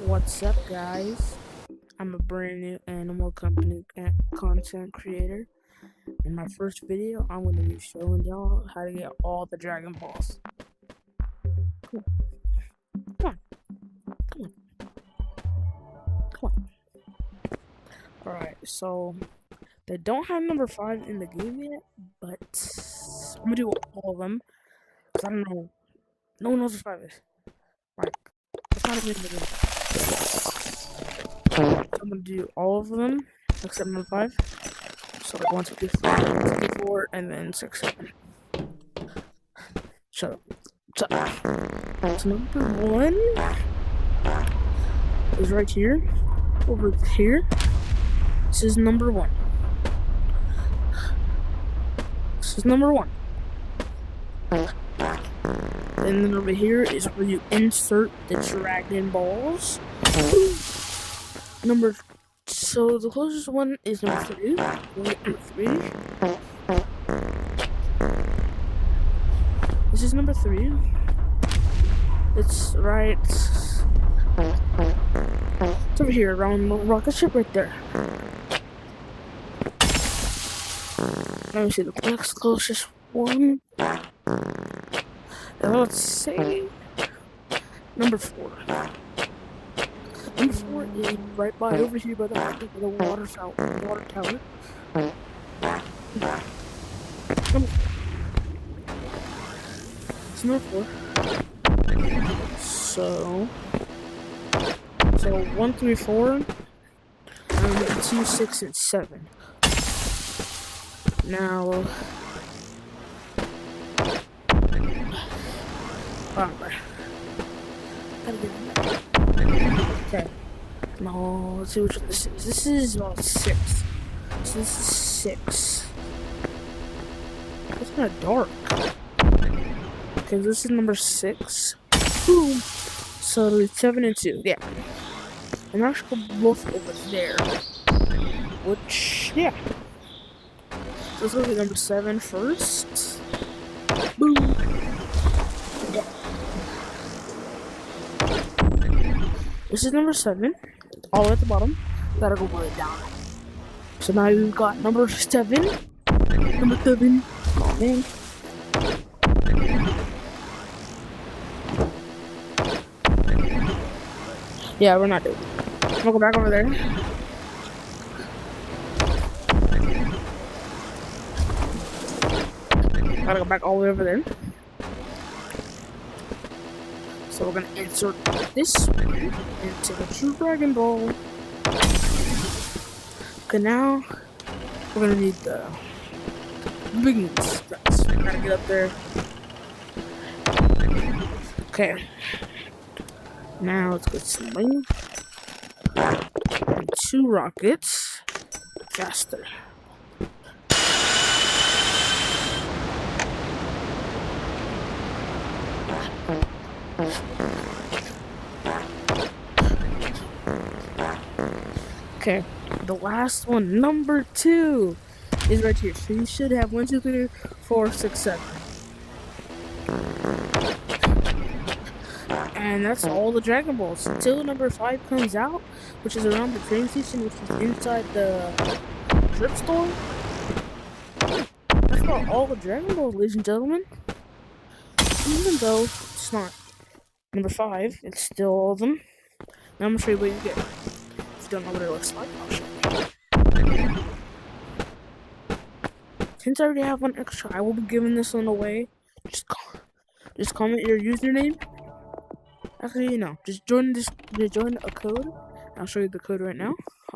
What's up, guys? I'm a brand new animal company content creator. In my first video, I'm going to be showing y'all how to get all the Dragon Balls. Come on. Come on. Come on. Alright, so they don't have number 5 in the game yet, but I'm going to do all of them. Because I don't know. No one knows what 5 is. Right. It's not even in the game. So I'm going to do all of them except number 5. So like 1, 2, 3, 4, 1, 2, 3, 4, and then 6, 7. Shut up. So number 1 is right here. Over here. This is number 1. This is number 1. And then over here is where you insert the Dragon Balls. So the closest one is number 3. Number 3. This is number 3. It's right. It's over here around the rocket ship right there. Let me see the next closest one. Let's say number 4. Number 4 is right by over here by the water tower. It's number 4. So 1, 3, 4, 2, 6, and 7. Now, okay. Now, let's see which one this is. This is about 6. So this is 6. It's kind of dark. Okay, this is number 6. Boom. So it'll be 7 and 2. Yeah. And they're actually both over there. Which, yeah. So let's go to number 7 first. Boom. Yeah. This is number 7. All the way at the bottom. Gotta go way down. So now we've got number 7. Number 7. Oh, man. Yeah, we're not doing it. I'm gonna go back over there. Gotta go back all the way over there. So we're gonna insert this one into the Dragon Ball. Okay, now we're gonna need the wings. Gotta get up there. Okay. Now let's get some wings. And 2 rockets. Faster. Okay, the last one, number 2, is right here. So you should have 1, 2, 3, 4, 6, 7. And that's all the Dragon Balls until number 5 comes out, which is around the train station, which is inside the drip store. That's about all the Dragon Balls, ladies and gentlemen. Even though it's not number 5, it's still all of them. Now I'm gonna show you what you get. If you don't know what it looks like, I'll show you. Since I already have one extra, I will be giving this one away. Just comment your username. Actually, no. Just join a code. I'll show you the code right now.